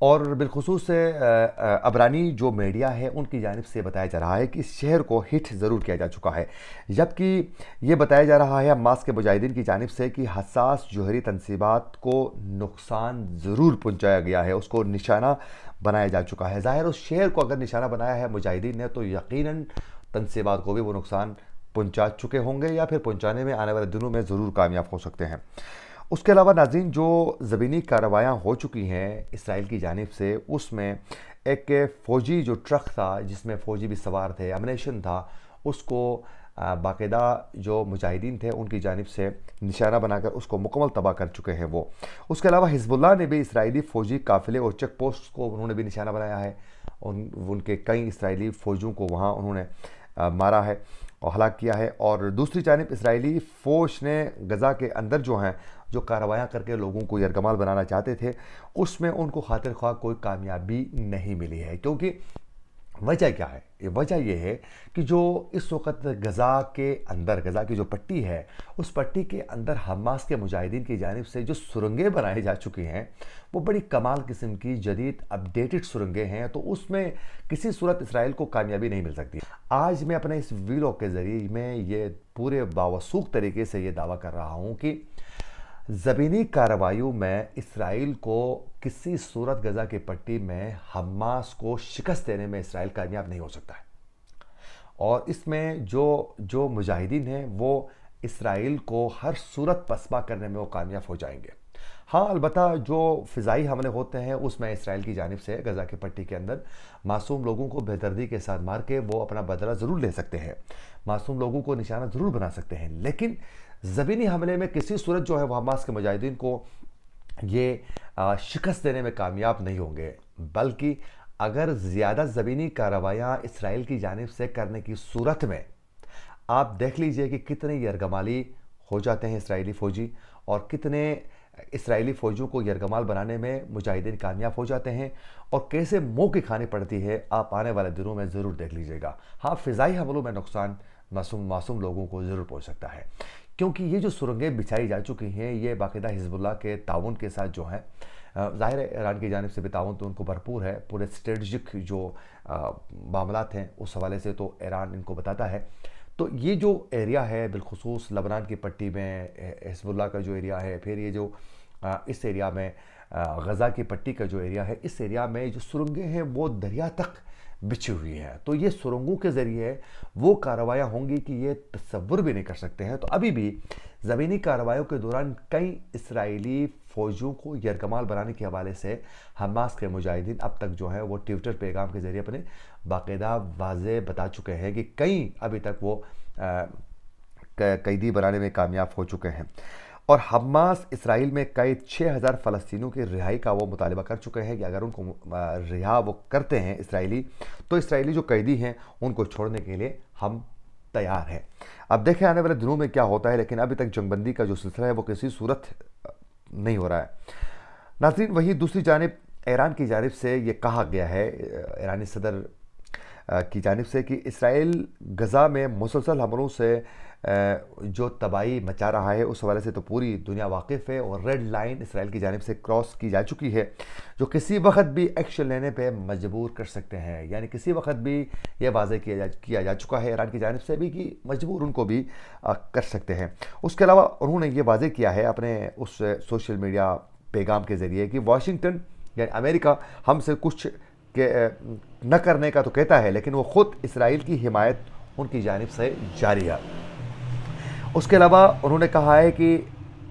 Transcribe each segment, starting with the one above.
اور بالخصوص عبرانی جو میڈیا ہے ان کی جانب سے بتایا جا رہا ہے کہ اس شہر کو ہٹ ضرور کیا جا چکا ہے، جبکہ یہ بتایا جا رہا ہے حماس کے مجاہدین کی جانب سے کہ حساس جوہری تنصیبات کو نقصان ضرور پہنچایا گیا ہے، اس کو نشانہ بنایا جا چکا ہے۔ ظاہر اس شہر کو اگر نشانہ بنایا ہے مجاہدین نے تو یقیناً تنصیبات کو بھی وہ نقصان پہنچا چکے ہوں گے یا پھر پہنچانے میں آنے والے دنوں میں ضرور کامیاب ہو سکتے ہیں۔ اس کے علاوہ ناظرین، جو زمینی کارروائیاں ہو چکی ہیں اسرائیل کی جانب سے، اس میں ایک فوجی جو ٹرک تھا جس میں فوجی بھی سوار تھے، امنیشن تھا، اس کو باقاعدہ جو مجاہدین تھے ان کی جانب سے نشانہ بنا کر اس کو مکمل تباہ کر چکے ہیں وہ۔ اس کے علاوہ حزب اللہ نے بھی اسرائیلی فوجی قافلے اور چیک پوسٹ کو انہوں نے بھی نشانہ بنایا ہے، ان کے کئی اسرائیلی فوجیوں کو وہاں انہوں نے مارا ہے اور ہلاک کیا ہے۔ اور دوسری جانب اسرائیلی فوج نے غزہ کے اندر جو ہیں جو کارروائیاں کر کے لوگوں کو یرغمال بنانا چاہتے تھے، اس میں ان کو خاطر خواہ کوئی کامیابی نہیں ملی ہے، کیونکہ وجہ کیا ہے؟ وجہ یہ ہے کہ جو اس وقت غزہ کے اندر، غزہ کی جو پٹی ہے، اس پٹی کے اندر حماس کے مجاہدین کی جانب سے جو سرنگیں بنائی جا چکی ہیں وہ بڑی کمال قسم کی جدید اپڈیٹڈ سرنگیں ہیں، تو اس میں کسی صورت اسرائیل کو کامیابی نہیں مل سکتی۔ آج میں اپنے اس ویڈیو کے ذریعے میں یہ پورے باوثوق طریقے سے یہ دعویٰ کر رہا ہوں کہ زمینی کارروائیوں میں اسرائیل کو کسی صورت غزہ کی پٹی میں حماس کو شکست دینے میں اسرائیل کامیاب نہیں ہو سکتا ہے، اور اس میں جو مجاہدین ہیں وہ اسرائیل کو ہر صورت پسپا کرنے میں وہ کامیاب ہو جائیں گے۔ ہاں البتہ جو فضائی حملے ہوتے ہیں اس میں اسرائیل کی جانب سے غزہ کی پٹی کے اندر معصوم لوگوں کو بے دردی کے ساتھ مار کے وہ اپنا بدلہ ضرور لے سکتے ہیں، معصوم لوگوں کو نشانہ ضرور بنا سکتے ہیں، لیکن زمینی حملے میں کسی صورت جو ہے وہ حماس کے مجاہدین کو یہ شکست دینے میں کامیاب نہیں ہوں گے، بلکہ اگر زیادہ زمینی کارروائیاں اسرائیل کی جانب سے کرنے کی صورت میں آپ دیکھ لیجئے کہ کتنے یرغمالی ہو جاتے ہیں اسرائیلی فوجی، اور کتنے اسرائیلی فوجیوں کو یرغمال بنانے میں مجاہدین کامیاب ہو جاتے ہیں، اور کیسے منہ کی کھانی پڑتی ہے آپ آنے والے دنوں میں ضرور دیکھ لیجئے گا۔ ہاں فضائی حملوں میں نقصان معصوم لوگوں کو ضرور پہنچ سکتا ہے، کیونکہ یہ جو سرنگیں بچھائی جا چکی ہیں یہ باقاعدہ حزب اللہ کے تعاون کے ساتھ جو ہیں، ظاہر ہے ایران کی جانب سے بھی تعاون تو ان کو بھرپور ہے، پورے اسٹریٹجک جو معاملات ہیں اس حوالے سے تو ایران ان کو بتاتا ہے۔ تو یہ جو ایریا ہے بالخصوص لبنان کی پٹی میں حزب اللہ کا جو ایریا ہے، پھر یہ جو اس ایریا میں غزہ کی پٹی کا جو ایریا ہے، اس ایریا میں جو سرنگیں ہیں وہ دریا تک بچھی ہوئی ہیں، تو یہ سرنگوں کے ذریعے وہ کارروائیاں ہوں گی کہ یہ تصور بھی نہیں کر سکتے ہیں۔ تو ابھی بھی زمینی کارروائیوں کے دوران کئی اسرائیلی فوجیوں کو یرغمال بنانے کے حوالے سے حماس کے مجاہدین اب تک جو ہے وہ ٹویٹر پیغام کے ذریعے اپنے باقاعدہ واضح بتا چکے ہیں کہ کئی ابھی تک وہ قیدی بنانے میں کامیاب ہو چکے ہیں، اور حماس اسرائیل میں قید 6000 فلسطینیوں کی رہائی کا وہ مطالبہ کر چکے ہیں کہ اگر ان کو رہا وہ کرتے ہیں اسرائیلی، تو اسرائیلی جو قیدی ہیں ان کو چھوڑنے کے لیے ہم تیار ہیں۔ اب دیکھیں آنے والے دنوں میں کیا ہوتا ہے، لیکن ابھی تک جنگ بندی کا جو سلسلہ ہے وہ کسی صورت نہیں ہو رہا ہے۔ ناظرین، وہی دوسری جانب ایران کی جانب سے یہ کہا گیا ہے، ایرانی صدر کی جانب سے، کہ اسرائیل غزہ میں مسلسل حملوں سے جو تباہی مچا رہا ہے اس حوالے سے تو پوری دنیا واقف ہے، اور ریڈ لائن اسرائیل کی جانب سے کراس کی جا چکی ہے جو کسی وقت بھی ایکشن لینے پہ مجبور کر سکتے ہیں، یعنی کسی وقت بھی یہ واضح کیا جا چکا ہے ایران کی جانب سے بھی کہ مجبور ان کو بھی کر سکتے ہیں۔ اس کے علاوہ انہوں نے یہ واضح کیا ہے اپنے اس سوشل میڈیا پیغام کے ذریعے کہ واشنگٹن یعنی امریکہ ہم سے کچھ نہ کرنے کا تو کہتا ہے، لیکن وہ خود اسرائیل کی حمایت ان کی جانب سے جاری ہے۔ اس کے علاوہ انہوں نے کہا ہے کہ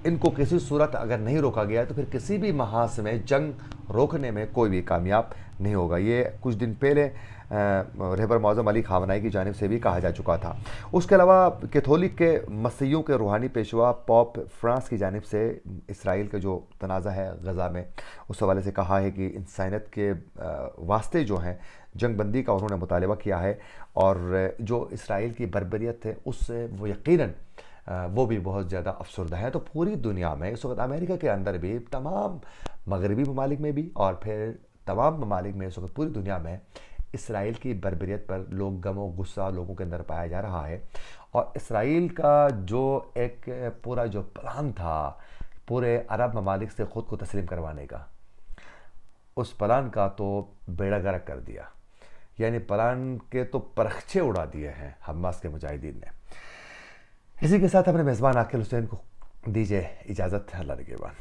ان کو کسی صورت اگر نہیں روکا گیا تو پھر کسی بھی محاذ میں جنگ روکنے میں کوئی بھی کامیاب نہیں ہوگا۔ یہ کچھ دن پہلے رہبر معظم علی خامنائی کی جانب سے بھی کہا جا چکا تھا۔ اس کے علاوہ کیتھولک کے مسیحیوں کے روحانی پیشوا پوپ فرانس کی جانب سے اسرائیل کا جو تنازع ہے غزہ میں، اس حوالے سے کہا ہے کہ انسانیت کے واسطے جو ہیں جنگ بندی کا انہوں نے مطالبہ کیا ہے، اور جو اسرائیل کی بربریت ہے اس سے وہ یقیناً وہ بھی بہت زیادہ افسردہ ہے۔ تو پوری دنیا میں اس وقت امریکہ کے اندر بھی، تمام مغربی ممالک میں بھی، اور پھر تمام ممالک میں اس وقت پوری دنیا میں اسرائیل کی بربریت پر غم و غصہ لوگوں کے اندر پایا جا رہا ہے، اور اسرائیل کا جو ایک پورا جو پلان تھا پورے عرب ممالک سے خود کو تسلیم کروانے کا، اس پلان کا تو بیڑا غرق کر دیا، یعنی پلان کے تو پرخچے اڑا دیے ہیں حماس کے مجاہدین نے۔ اسی کے ساتھ اپنے میزبان عاقل حسین کو دیجیے اجازت، اللہ نگہبان۔